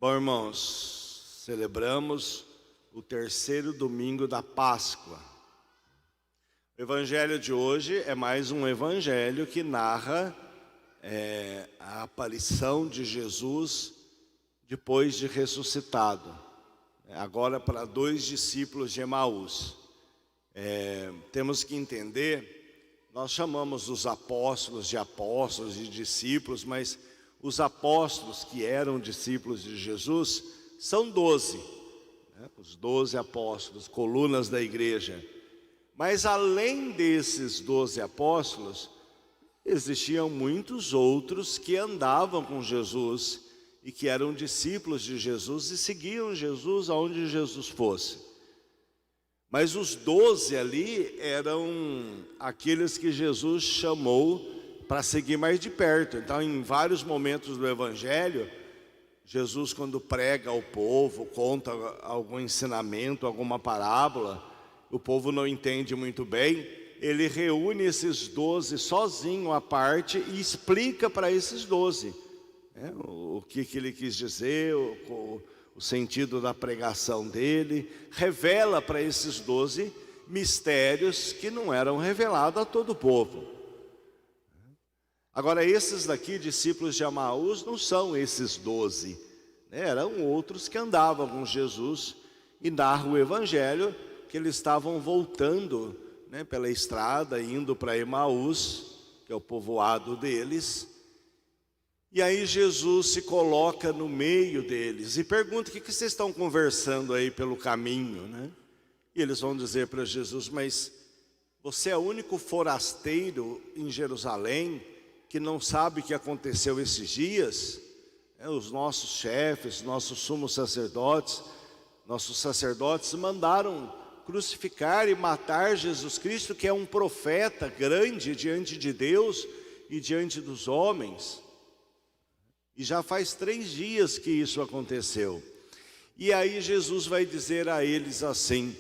Bom, irmãos, celebramos o terceiro domingo da Páscoa. O evangelho de hoje é mais um evangelho que narra a aparição de Jesus depois de ressuscitado. Agora para 2 discípulos de Emaús. Temos que entender, nós chamamos os apóstolos de discípulos, mas os apóstolos que eram discípulos de Jesus são 12, os 12 apóstolos, colunas da igreja. Mas além desses 12 apóstolos, existiam muitos outros que andavam com Jesus e que eram discípulos de Jesus e seguiam Jesus aonde Jesus fosse. Mas os 12 ali eram aqueles que Jesus chamou para seguir mais de perto. Então, em vários momentos do evangelho, Jesus, quando prega ao povo, conta algum ensinamento, alguma parábola, o povo não entende muito bem, ele reúne esses 12 sozinho à parte e explica para esses 12 o que ele quis dizer, o sentido da pregação dele, revela para esses 12 mistérios que não eram revelados a todo o povo. Agora, esses daqui, discípulos de Emaús, não são esses 12, eram outros que andavam com Jesus, e narra o evangelho que eles estavam voltando pela estrada, indo para Emaús, que é o povoado deles, e aí Jesus se coloca no meio deles e pergunta: o que vocês estão conversando aí pelo caminho, E eles vão dizer para Jesus: mas você é o único forasteiro em Jerusalém que não sabe o que aconteceu esses dias? Os nossos chefes, nossos sumos sacerdotes, nossos sacerdotes mandaram crucificar e matar Jesus Cristo, que é um profeta grande diante de Deus e diante dos homens. E já faz 3 dias que isso aconteceu. E aí Jesus vai dizer a eles assim: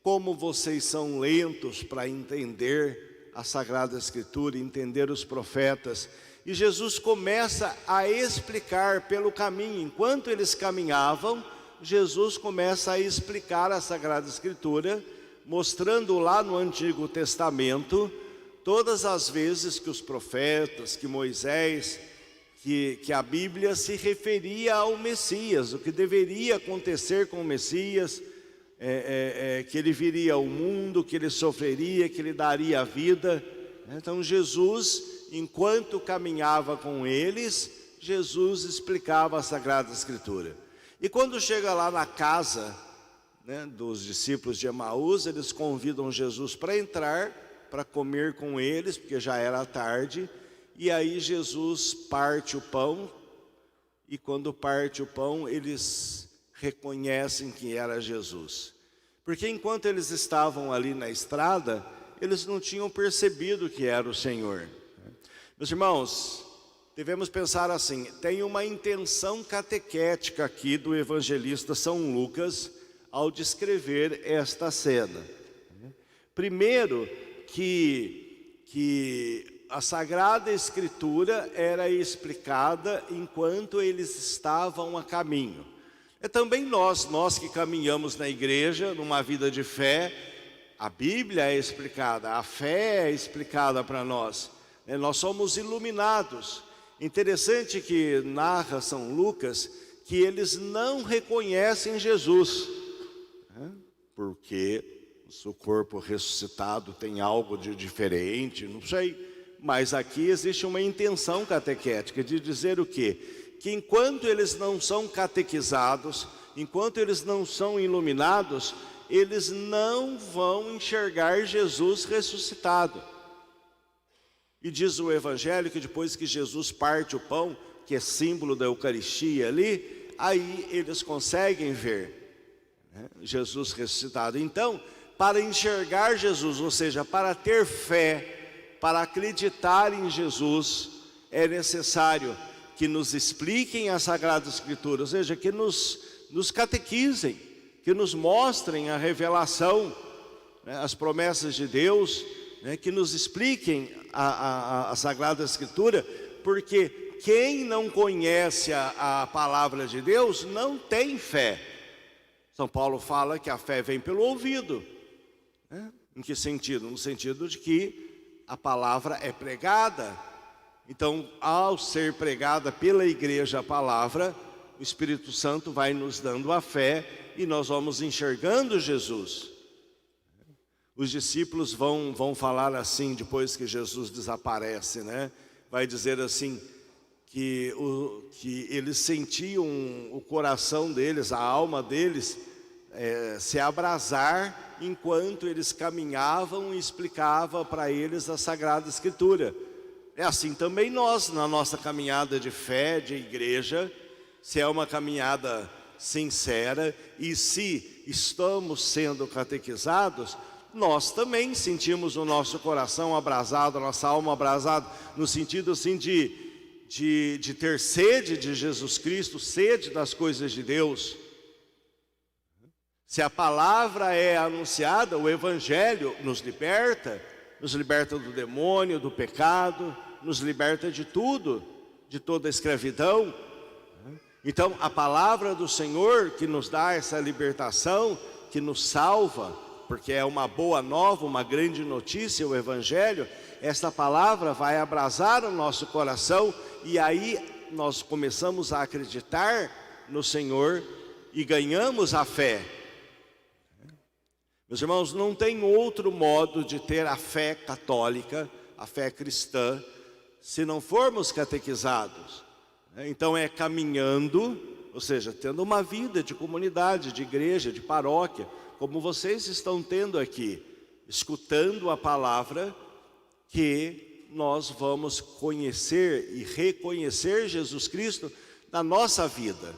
como vocês são lentos para entender a Sagrada Escritura, entender os profetas. E Jesus começa a explicar pelo caminho. Enquanto eles caminhavam, Jesus começa a explicar a Sagrada Escritura, mostrando lá no Antigo Testamento todas as vezes que os profetas, que Moisés, que a Bíblia se referia ao Messias, o que deveria acontecer com o Messias, que ele viria ao mundo, que ele sofreria, que ele daria a vida. Então Jesus, enquanto caminhava com eles, Jesus explicava a Sagrada Escritura. E quando chega lá na casa dos discípulos de Emaús, eles convidam Jesus para entrar, para comer com eles, porque já era tarde. E aí Jesus parte o pão, e quando parte o pão, eles reconhecem que era Jesus. Porque enquanto eles estavam ali na estrada, eles não tinham percebido que era o Senhor. Meus irmãos, devemos pensar assim: tem uma intenção catequética aqui do evangelista São Lucas ao descrever esta cena. Primeiro, que a Sagrada Escritura era explicada enquanto eles estavam a caminho. Também nós que caminhamos na igreja, numa vida de fé, a Bíblia é explicada, a fé é explicada para nós. Nós somos iluminados. Interessante que narra São Lucas que eles não reconhecem Jesus, porque o seu corpo ressuscitado tem algo de diferente, não sei. Mas aqui existe uma intenção catequética de dizer o quê? Que enquanto eles não são catequizados, enquanto eles não são iluminados, eles não vão enxergar Jesus ressuscitado. E diz o evangelho que depois que Jesus parte o pão, que é símbolo da Eucaristia ali, aí eles conseguem ver Jesus ressuscitado. Então, para enxergar Jesus, ou seja, para ter fé, para acreditar em Jesus, é necessário que nos expliquem a Sagrada Escritura, ou seja, que nos catequizem, que nos mostrem a revelação, as promessas de Deus, que nos expliquem a Sagrada Escritura, porque quem não conhece a palavra de Deus não tem fé. São Paulo fala que a fé vem pelo ouvido, né? Em que sentido? No sentido de que a palavra é pregada. Então, ao ser pregada pela igreja a palavra, o Espírito Santo vai nos dando a fé e nós vamos enxergando Jesus. Os discípulos vão falar assim depois que Jesus desaparece, né? Vai dizer assim que eles sentiam o coração deles, a alma deles se abrasar enquanto eles caminhavam e explicava para eles a Sagrada Escritura. É assim também nós, na nossa caminhada de fé, de igreja, se é uma caminhada sincera e se estamos sendo catequizados, nós também sentimos o nosso coração abrasado, a nossa alma abrasada, no sentido assim de ter sede de Jesus Cristo, sede das coisas de Deus. Se a palavra é anunciada, o Evangelho nos liberta do demônio, do pecado, nos liberta de tudo, de toda a escravidão. Então, a palavra do Senhor que nos dá essa libertação, que nos salva, porque é uma boa nova, uma grande notícia, o Evangelho, essa palavra vai abrasar o nosso coração e aí nós começamos a acreditar no Senhor e ganhamos a fé. Meus irmãos, não tem outro modo de ter a fé católica, a fé cristã, se não formos catequizados. Então é caminhando, ou seja, tendo uma vida de comunidade, de igreja, de paróquia, como vocês estão tendo aqui, escutando a palavra, que nós vamos conhecer e reconhecer Jesus Cristo na nossa vida.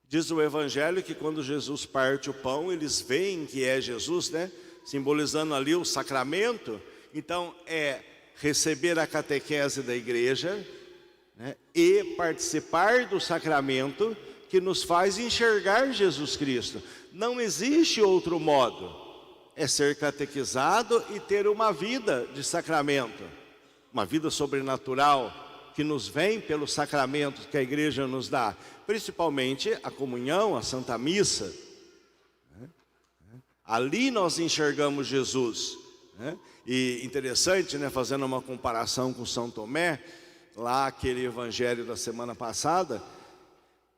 Diz o Evangelho que quando Jesus parte o pão, eles veem que é Jesus, né? Simbolizando ali o sacramento. Então é receber a catequese da igreja, né? E participar do sacramento que nos faz enxergar Jesus Cristo. Não existe outro modo. É ser catequizado e ter uma vida de sacramento, uma vida sobrenatural que nos vem pelos sacramentos que a igreja nos dá, principalmente a comunhão, a Santa Missa. Ali nós enxergamos Jesus. E interessante, né, fazendo uma comparação com São Tomé, lá aquele evangelho da semana passada,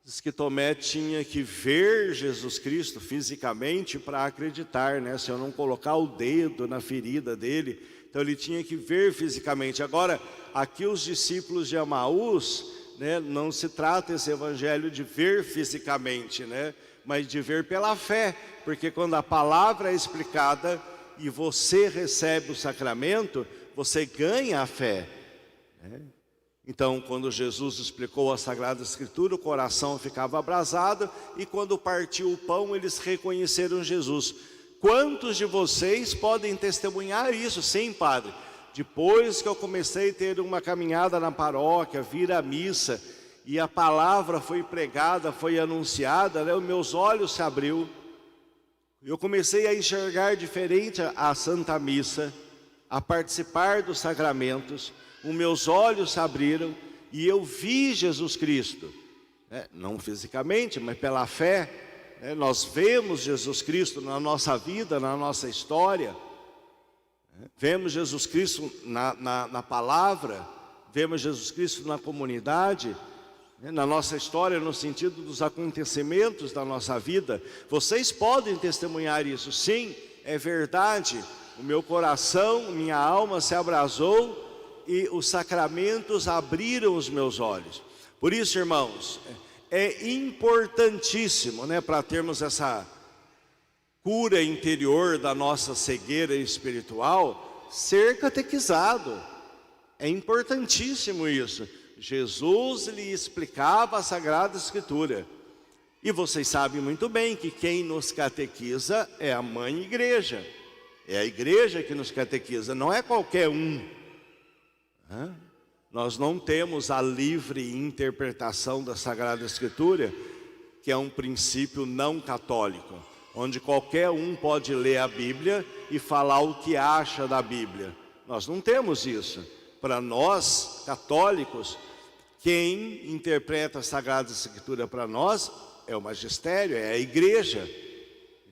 diz que Tomé tinha que ver Jesus Cristo fisicamente para acreditar, né? Se eu não colocar o dedo na ferida dele, então ele tinha que ver fisicamente. Agora, aqui os discípulos de Emaús, né, não se trata esse evangelho de ver fisicamente, né, mas de ver pela fé, porque quando a palavra é explicada e você recebe o sacramento, você ganha a fé, né? Então, quando Jesus explicou a Sagrada Escritura, o coração ficava abrasado, e quando partiu o pão, eles reconheceram Jesus. Quantos de vocês podem testemunhar isso? Sim, padre. Depois que eu comecei a ter uma caminhada na paróquia, vir à missa, e a palavra foi pregada, foi anunciada, né, os meus olhos se abriu. Eu comecei a enxergar diferente a Santa Missa, a participar dos sacramentos. Os meus olhos se abriram e eu vi Jesus Cristo, né? Não fisicamente, mas pela fé, né? Nós vemos Jesus Cristo na nossa vida, na nossa história, né? Vemos Jesus Cristo na palavra, vemos Jesus Cristo na comunidade, né? Na nossa história, no sentido dos acontecimentos da nossa vida. Vocês podem testemunhar isso, sim, é verdade. O meu coração, minha alma se abrasou e os sacramentos abriram os meus olhos. Por isso, irmãos, é importantíssimo, né, para termos essa cura interior da nossa cegueira espiritual, ser catequizado. É importantíssimo isso. Jesus lhe explicava a Sagrada Escritura. E vocês sabem muito bem que quem nos catequiza é a Mãe Igreja. É a igreja que nos catequiza, não é qualquer um. Nós não temos a livre interpretação da Sagrada Escritura, que é um princípio não católico, onde qualquer um pode ler a Bíblia e falar o que acha da Bíblia. Nós não temos isso. Para nós, católicos, quem interpreta a Sagrada Escritura para nós é o magistério, é a igreja.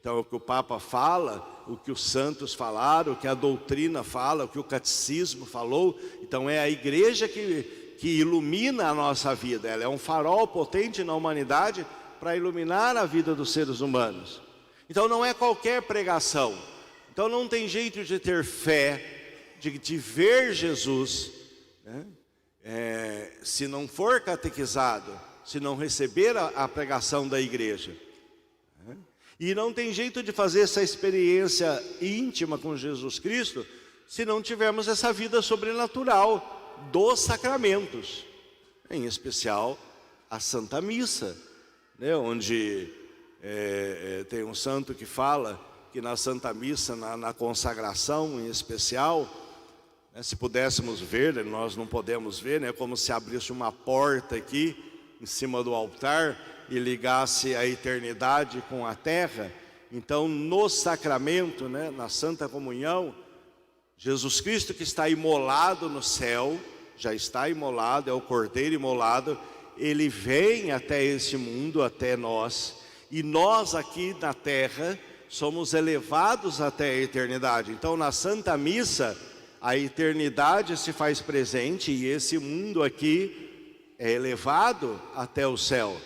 Então, o que o Papa fala, o que os santos falaram, o que a doutrina fala, o que o catecismo falou. Então, é a igreja que ilumina a nossa vida. Ela é um farol potente na humanidade para iluminar a vida dos seres humanos. Então, não é qualquer pregação. Então, não tem jeito de ter fé, de ver Jesus, né? Se não for catequizado, se não receber a pregação da igreja. E não tem jeito de fazer essa experiência íntima com Jesus Cristo se não tivermos essa vida sobrenatural dos sacramentos, em especial a Santa Missa, né? Onde tem um santo que fala que na Santa Missa, na consagração em especial, né, se pudéssemos ver, nós não podemos ver, né, como se abrisse uma porta aqui em cima do altar e ligasse a eternidade com a terra. Então, no sacramento, né, na Santa Comunhão, Jesus Cristo, que está imolado no céu, já está imolado, é o Cordeiro imolado, ele vem até esse mundo, até nós, e nós aqui na terra somos elevados até a eternidade. Então, na Santa Missa, a eternidade se faz presente e esse mundo aqui é elevado até o céu.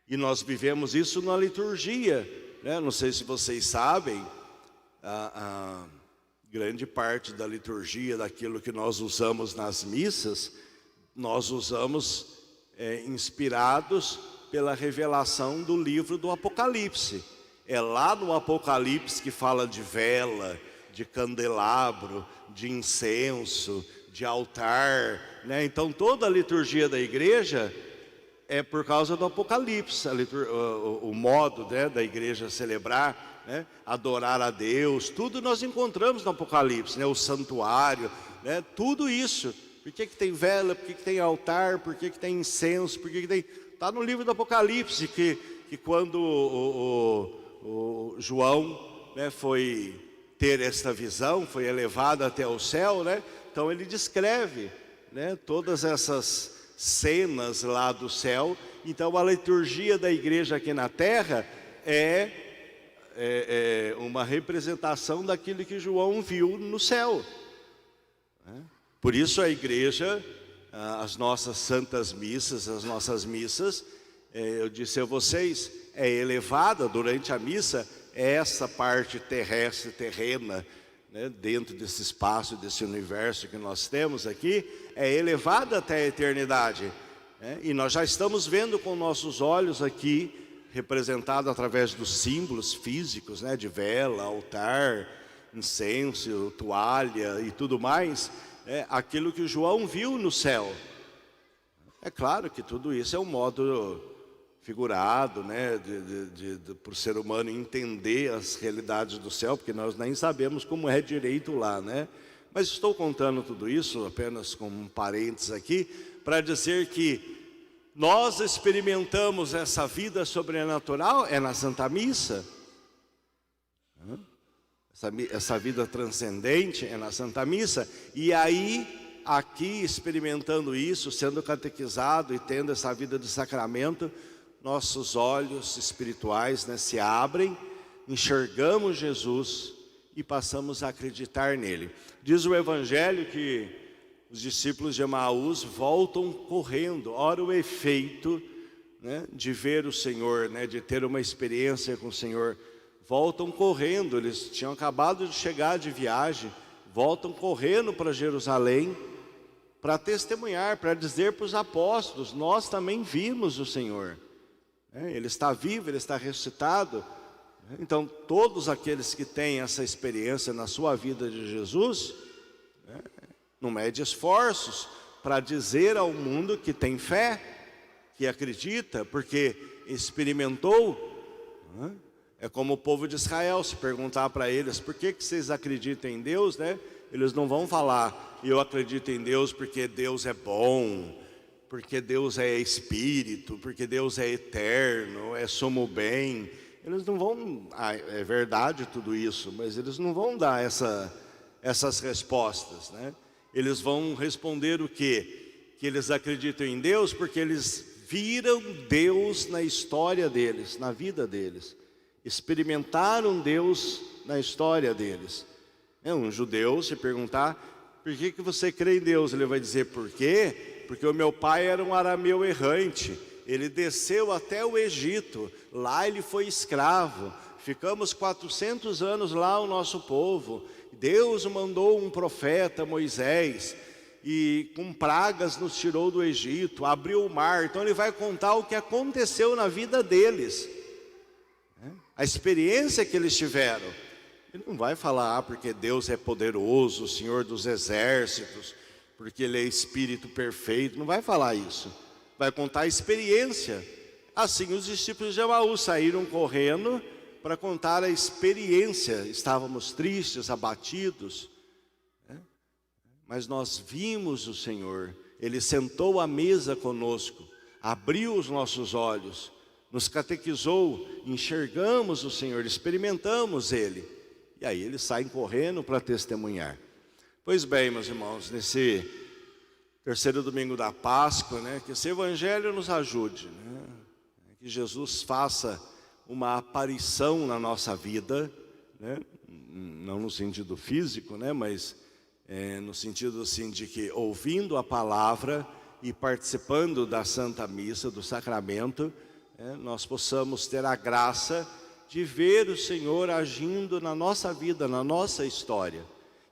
E nós vivemos isso na liturgia, né? Não sei se vocês sabem, a grande parte da liturgia, daquilo que nós usamos nas missas, nós usamos inspirados pela revelação do livro do Apocalipse. É lá no Apocalipse que fala de vela, de candelabro, de incenso, de altar, né? Então toda a liturgia da igreja é por causa do Apocalipse, o modo, né, da igreja celebrar, né, adorar a Deus, tudo nós encontramos no Apocalipse, né, o santuário, né, tudo isso. Por que tem vela, por que tem altar, por que tem incenso, por que tem... Está no livro do Apocalipse que quando o João, né, foi ter esta visão, foi elevado até o céu, né? Então ele descreve, né, todas essas cenas lá do céu. Então a liturgia da igreja aqui na terra é uma representação daquilo que João viu no céu, né? Por isso a igreja, as nossas santas missas, as nossas missas, eu disse a vocês, é elevada durante a missa, essa parte terrestre, terrena, né, dentro desse espaço, desse universo que nós temos aqui, é elevada até a eternidade, né? E nós já estamos vendo com nossos olhos aqui, representado através dos símbolos físicos, né, de vela, altar, incenso, toalha e tudo mais, aquilo que o João viu no céu. É claro que tudo isso é um modo figurado, né, para o ser humano entender as realidades do céu, porque nós nem sabemos como é direito lá, né? Mas estou contando tudo isso apenas como um parênteses aqui, para dizer que nós experimentamos essa vida sobrenatural na Santa Missa. Essa vida transcendente é na Santa Missa. E aí, aqui experimentando isso, sendo catequizado e tendo essa vida de sacramento, nossos olhos espirituais, né, se abrem, enxergamos Jesus e passamos a acreditar nele. Diz o Evangelho que os discípulos de Emaús voltam correndo. Ora, o efeito, né, de ver o Senhor, né, de ter uma experiência com o Senhor, voltam correndo. Eles tinham acabado de chegar de viagem, voltam correndo para Jerusalém para testemunhar, para dizer para os apóstolos: nós também vimos o Senhor. Ele está vivo, ele está ressuscitado. Então todos aqueles que têm essa experiência na sua vida de Jesus, não mede esforços para dizer ao mundo que tem fé, que acredita, porque experimentou. É como o povo de Israel, se perguntar para eles: por que vocês acreditam em Deus, né? Eles não vão falar: eu acredito em Deus porque Deus é bom, porque Deus é Espírito, porque Deus é eterno, é sumo bem. Eles não vão, é verdade tudo isso, mas eles não vão dar essas respostas, né? Eles vão responder o quê? Que eles acreditam em Deus porque eles viram Deus na história deles, na vida deles. Experimentaram Deus na história deles. Um judeu, se perguntar, por que você crê em Deus? Ele vai dizer, por quê? Porque o meu pai era um arameu errante. Ele desceu até o Egito, lá ele foi escravo. Ficamos 400 anos lá, o nosso povo. Deus mandou um profeta, Moisés, e com pragas nos tirou do Egito, abriu o mar. Então ele vai contar o que aconteceu na vida deles, a experiência que eles tiveram. Ele não vai falar, porque Deus é poderoso, o Senhor dos exércitos, porque Ele é Espírito perfeito. Não vai falar isso. Vai contar a experiência. Assim os discípulos de Emaús saíram correndo para contar a experiência. Estávamos tristes, abatidos, mas nós vimos o Senhor. Ele sentou à mesa conosco, abriu os nossos olhos, nos catequizou, enxergamos o Senhor, experimentamos Ele. E aí eles saem correndo para testemunhar. Pois bem, meus irmãos, nesse terceiro domingo da Páscoa, que esse Evangelho nos ajude, que Jesus faça uma aparição na nossa vida, não no sentido físico, mas no sentido assim de que ouvindo a palavra e participando da Santa Missa, do sacramento, nós possamos ter a graça de ver o Senhor agindo na nossa vida, na nossa história,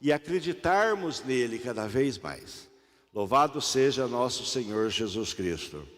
e acreditarmos nele cada vez mais. Louvado seja nosso Senhor Jesus Cristo.